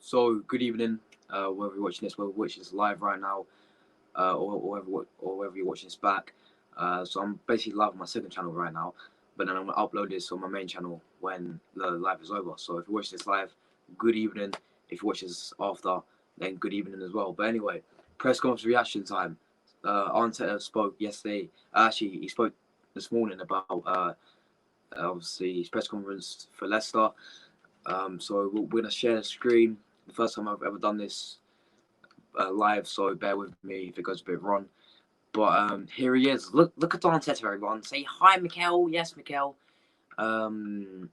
So, good evening, whether you're watching this, whether you're watching this live right now, or whether you're watching this back. So, I'm basically live on my second channel right now, but then I'm going to upload this on my main channel when the live is over. So, if you're watching this live, good evening. If you're watching this after, then good evening as well. But anyway, press conference reaction time. Arteta spoke yesterday. Actually, he spoke this morning about obviously his press conference for Leicester. So we're going to share the screen. The first time I've ever done this live, so bear with me if it goes a bit wrong. But here he is. Look at Arteta, everyone. Say hi, Mikel. Yes, Mikel. Wow,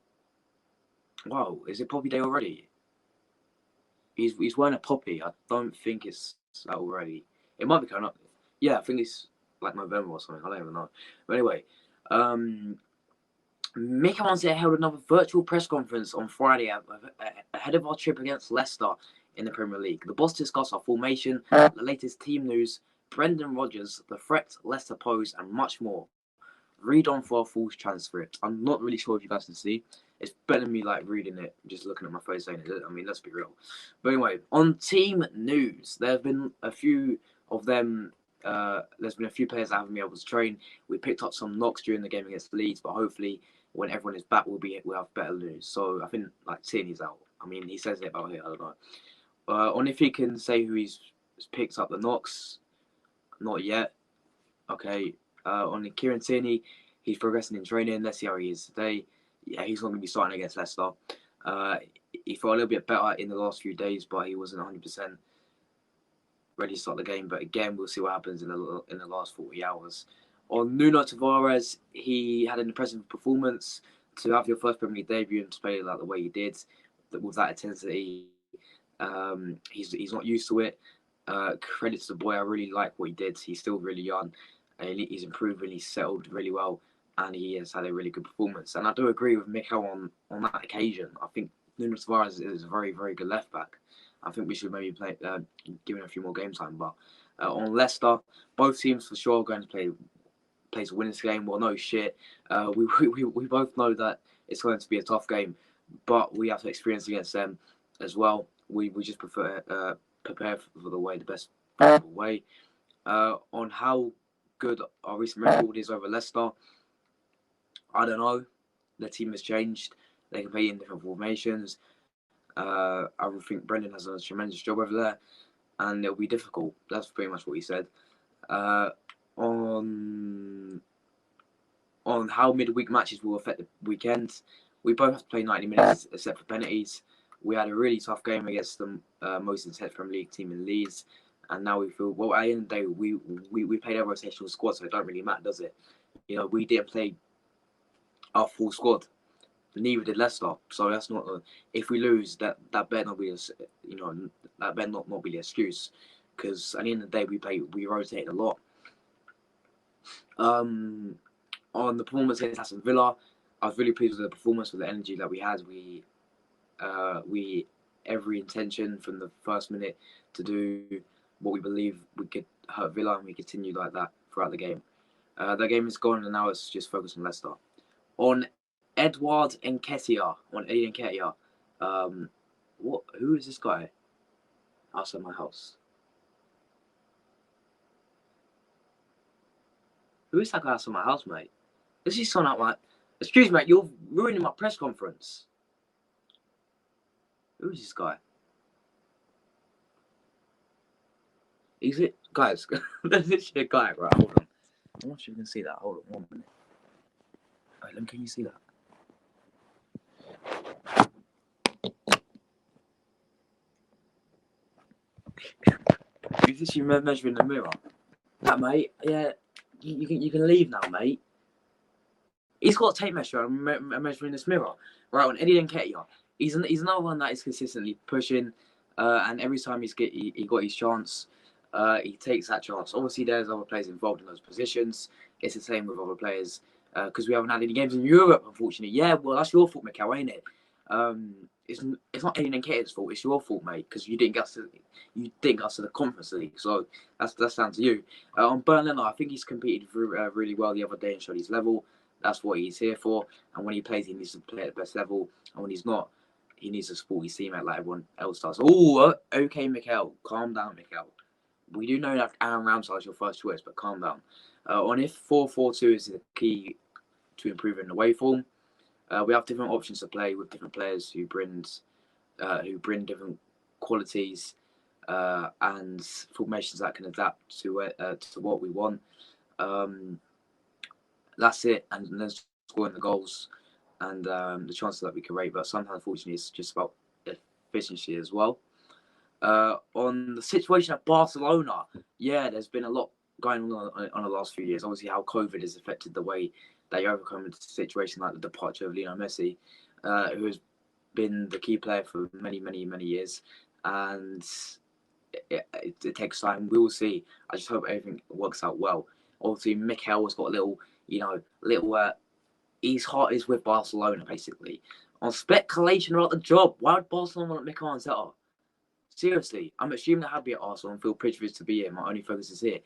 is it Poppy Day already? He's wearing a poppy. I don't think it's that already. It might be coming up. Yeah, I think it's like November or something. I don't even know. But anyway, Mikel Arteta held another virtual press conference on Friday ahead of our trip against Leicester in the Premier League. The boss discussed our formation, the latest team news, Brendan Rodgers, the threat Leicester pose, and much more. Read on for a full transcript. I'm not really sure if you guys can see. It's better than me like reading it, just looking at my face saying it. I mean, let's be real. But anyway, on team news, there have been a few of them. There's been a few players that haven't been able to train. We picked up some knocks during the game against Leeds, but hopefully when everyone is back, we'll have better news. So I think like Tierney's out. I mean, he says it about here. I don't know. On if he can say who he's picked up the knocks, not yet. Okay. On Kieran Tierney, he's progressing in training. Let's see how he is today. Yeah, he's not going to be starting against Leicester. He felt a little bit better in the last few days, but he wasn't 100% ready to start the game. But again, we'll see what happens in the last 40 hours. On Nuno Tavares, he had an impressive performance. To have your first Premier League debut and to play like the way he did, with that intensity, he's not used to it. Credit to the boy. I really like what he did. He's still really young. And he's improved and he's settled really well. And he has had a really good performance. And I do agree with Mikel on that occasion. I think Nuno Tavares is a very, very good left back. I think we should maybe give him a few more game time. But on Leicester, both teams for sure are going to play to win this game. Well, no shit. We both know that it's going to be a tough game, but we have to experience against them as well. We just prepare for the best possible way. On how good our recent record is over Leicester, I don't know. The team has changed. They can play in different formations. I think Brendan has done a tremendous job over there, and it'll be difficult. That's pretty much what he said. On how midweek matches will affect the weekend, we both have to play 90 minutes except for penalties. We had a really tough game against the most intense Premier League team in Leeds, and now we feel well. At the end of the day, we played our rotational squad, so it don't really matter, does it? You know, we didn't play our full squad. Neither did Leicester, so that's not. If we lose, that better not be that better not be the excuse, because at the end of the day, we rotated a lot. On the performance against Aston Villa, I was really pleased with the performance, with the energy that we had. We every intention from the first minute to do what we believe we could hurt Villa, and we continued like that throughout the game. The game is gone, and now it's just focused on Leicester. On Edouard Nketiah, who is this guy outside my house? Who is that guy outside my house, mate? This is someone out my... Excuse me, mate, you're ruining my press conference. Who is this guy? Is it... Guys, there's literally a guy, right? Hold on. I'm not sure you can see that. Hold on, 1 minute. Wait, can you see that? He's literally measuring the mirror. Yeah, mate. Yeah, you can leave now, mate. He's got a tape measure and measuring this mirror. Right, on Eddie Nketiah, he's another one that is consistently pushing, and every time he got his chance, he takes that chance. Obviously, there's other players involved in those positions. It's the same with other players, because we haven't had any games in Europe, unfortunately. Yeah, well, that's your fault, Mikel, ain't it? It's not Eddie Nketiah's fault. It's your fault, mate, because you didn't get us to the Conference League. So that's down to you. On Bernard, I think he's competed really well the other day and showed his level. That's what he's here for. And when he plays, he needs to play at the best level. And when he's not, he needs to support his teammate like everyone else does. Oh, okay, Mikel. Calm down, Mikel. We do know that Aaron Ramsdale is your first choice, but calm down. On if 4-4-2 is the key to improving away form, we have different options to play with different players who bring different qualities and formations that can adapt to what we want. That's it, and then scoring the goals and the chances that we can rate. But sometimes, unfortunately, it's just about efficiency as well. On the situation at Barcelona, yeah, there's been a lot going on the last few years. Obviously, how COVID has affected the way they overcome a situation like the departure of Lionel Messi, who has been the key player for many, many, many years. And it takes time. We will see. I just hope everything works out well. Obviously, Mikel has got a little. His heart is with Barcelona, basically. On speculation about the job, why would Barcelona want Mikel Arteta? Seriously, I'm assuming they're happy at Arsenal and feel privileged to be here. My only focus is here.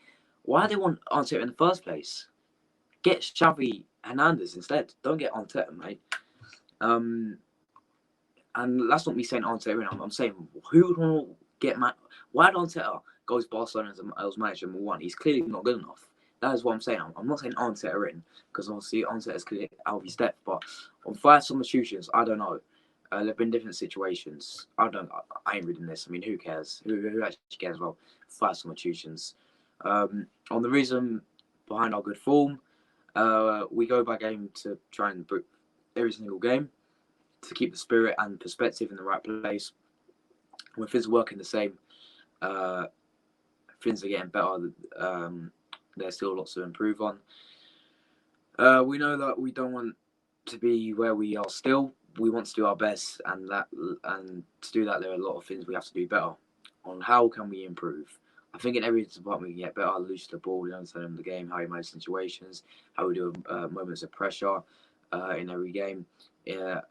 Why do they want Arteta in the first place? Get Xavi Hernandez instead. Don't get Arteta, mate. And that's not me saying Arteta. I'm saying who would want to get why did Arteta go to Barcelona as manager number one? He's clearly not good enough. That is what I'm saying. I'm not saying Arteta in because obviously Arteta is clearly out of his depth. But on five substitutions, I don't know. There've been different situations. I ain't reading this. I mean, who cares? Who actually cares about five substitutions? On the reason behind our good form, we go by game to try and book every single game to keep the spirit and perspective in the right place. When things are working the same, things are getting better. There's still lots to improve on. We know that we don't want to be where we are still. We want to do our best, and to do that, there are a lot of things we have to do better. On how can we improve? I think in every department we can get better. Lose the ball, we understand the game, how we manage situations, how we do moments of pressure in every game. In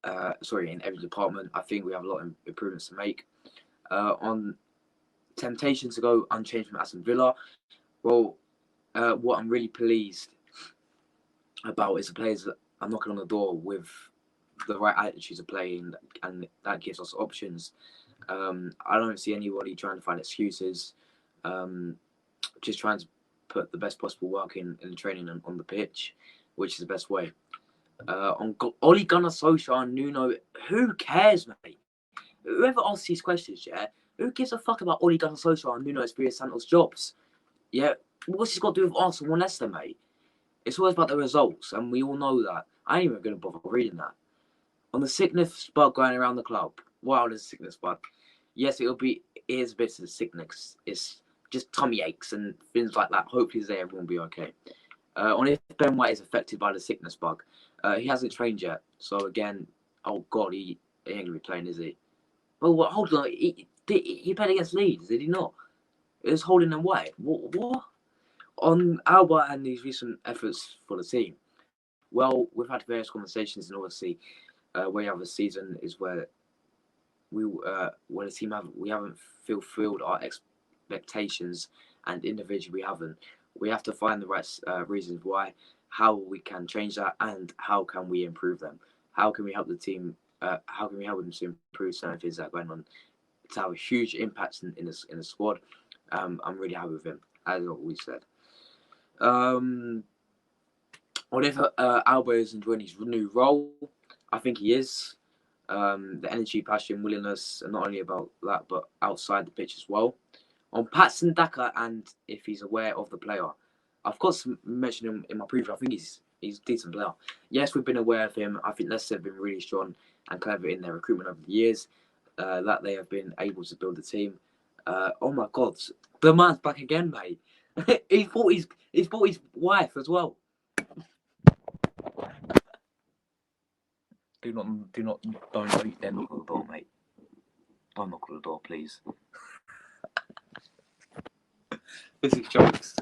every department, I think we have a lot of improvements to make. On temptation to go unchanged from Aston Villa, well, what I'm really pleased about is the players that are knocking on the door with the right attitude to play, and that gives us options. I don't see anybody trying to find excuses. Just trying to put the best possible work in training and on the pitch, which is the best way. On Ole Gunnar Solskjaer and Nuno, who cares, mate? Whoever asks these questions, yeah, who gives a fuck about Ole Gunnar Solskjaer and Nuno Espirito Santos' jobs? Yeah, what's this got to do with Arsenal and Leicester, mate? It's always about the results, and we all know that. I ain't even going to bother reading that. On the sickness bug going around the club, wow, there's a sickness bug. Yes, it is a bit of sickness. It's just tummy aches and things like that. Hopefully today everyone will be okay. On if Ben White is affected by the sickness bug, he hasn't trained yet. So again, oh God, he ain't going to be playing, is he? Well, hold on. He played against Leeds, did he not? It was holding them white. What? On Alba and these recent efforts for the team, well, we've had various conversations, and obviously, where you have a season is where the team haven't fulfilled our expectations, and individually we haven't. We have to find the right reasons why, how we can change that, and how can we improve them. How can we help the team? How can we help them to improve certain things that are going on to have a huge impact in the squad? I'm really happy with him, as we said. Whatever Alba is enjoying his new role, I think he is. The energy, passion, willingness, and not only about that, but outside the pitch as well. On Patson Daka, and if he's aware of the player, I've got to mention him in my preview. I think he's a decent player. Yes, we've been aware of him. I think Leicester have been really strong and clever in their recruitment over the years. That they have been able to build a team. Oh my God, the man's back again, mate. he's bought his wife as well. Don't knock on the door, mate. Don't knock on the door, please. This is jokes.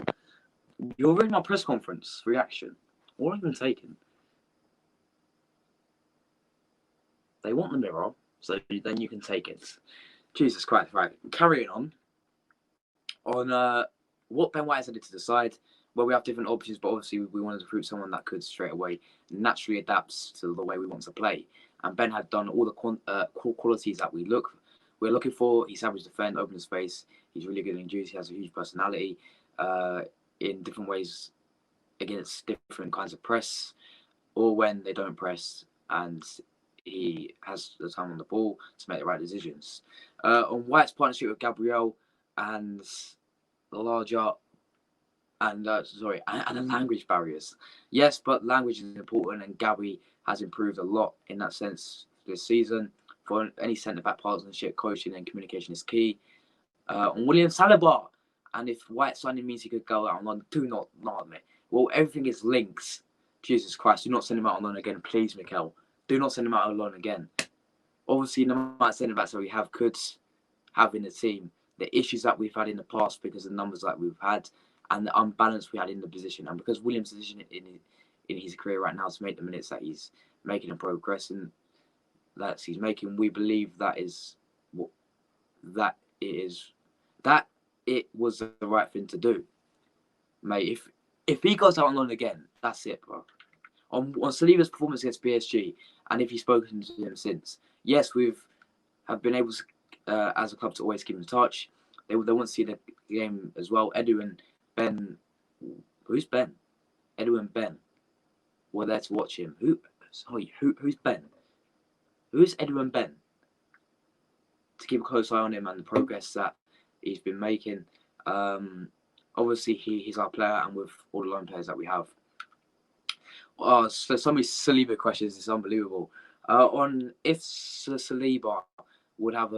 You're reading my press conference reaction. What have I been taking? They want the mirror, so then you can take it. Jesus Christ, right. Carrying on what Ben White has had to decide. Well, we have different options, but obviously we wanted to recruit someone that could straight away naturally adapt to the way we want to play. and Ben had done all the qualities that we're looking for. He's average defend, open his space. He's really good in juice. He has a huge personality in different ways against different kinds of press, or when they don't press, and he has the time on the ball to make the right decisions. On White's partnership with Gabriel and the larger and the language barriers. Yes, but language is important, and Gabby has improved a lot in that sense this season. For any centre back partnership, coaching and communication is key. On William Saliba, and if White signing means he could go out on loan, do not mate. Well, everything is links. Jesus Christ, do not send him out on loan again, please, Mikel. Do not send him out on loan again. Obviously, no matter centre backs that we have could have in the team, the issues that we've had in the past because of the numbers that we've had and the unbalance we had in the position, and because Williams' position in his career right now to make the minutes that he's making and progressing that he's making, we believe that it was the right thing to do, mate. If he goes out on loan again, that's it, bro. On Saliba's performance against PSG, and if you've spoken to him since, yes, have been able to, as a club, to always keep in touch. They want to see the game as well. Edu and Ben, who's Ben? Edu and Ben were there to watch him. Who's Ben? Who's Edu and Ben? To keep a close eye on him and the progress that he's been making. Obviously, he's our player, and with all the loan players that we have. So some of these Saliba questions is unbelievable. On if Saliba would have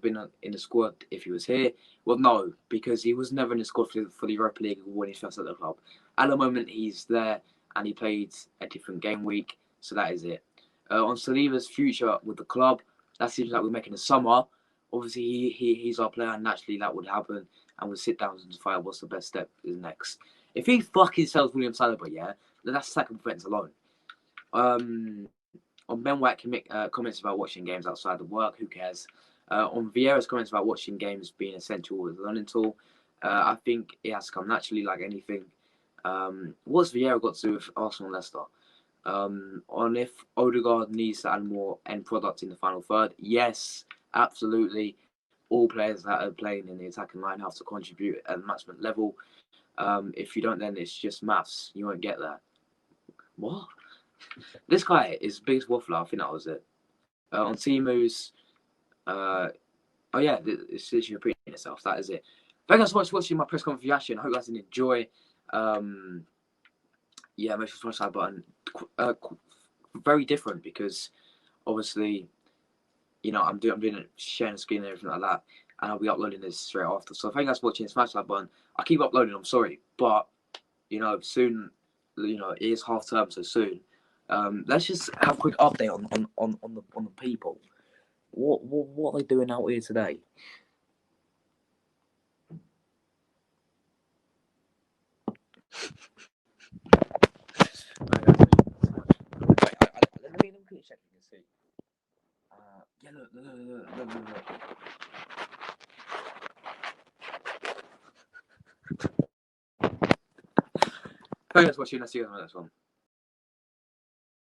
been in the squad if he was here. Well, no, because he was never in the squad for the Europa League when he first at the club. At the moment, he's there and he played a different game week, so that is it. On Saliba's future with the club, that seems like we're making the summer. Obviously, he's our player, and naturally that would happen, and we'll sit down and decide what's the best step is next. If he fucking sells William Saliba, yeah, then that's second defence alone. On Ben White comments about watching games outside of work, who cares? On Vieira's comments about watching games being essential as a learning tool, I think it has to come naturally like anything. What's Vieira got to do with Arsenal and Leicester? On if Odegaard needs to add more end product in the final third, yes, absolutely. All players that are playing in the attacking line have to contribute at the maximum level. If you don't, then it's just maths. You won't get there. What? This guy is the biggest waffler. I think that was it. On Timu's, oh yeah, it's literally repeating itself. That is it. Thank you so much for watching my press conference reaction. I hope you guys did enjoy. Yeah, make sure to smash that button. Very different because obviously, you know, I'm doing it, sharing the screen and everything like that, and I'll be uploading this straight after. So thank you guys for watching. Smash that button. I keep uploading. I'm sorry, but you know, soon, you know, it is half term, so soon. Let's just have a quick update on the people. What are they doing out here today? Let me quickly check. You can see. Yeah, look. Thanks for watching. I'll see you on the next one.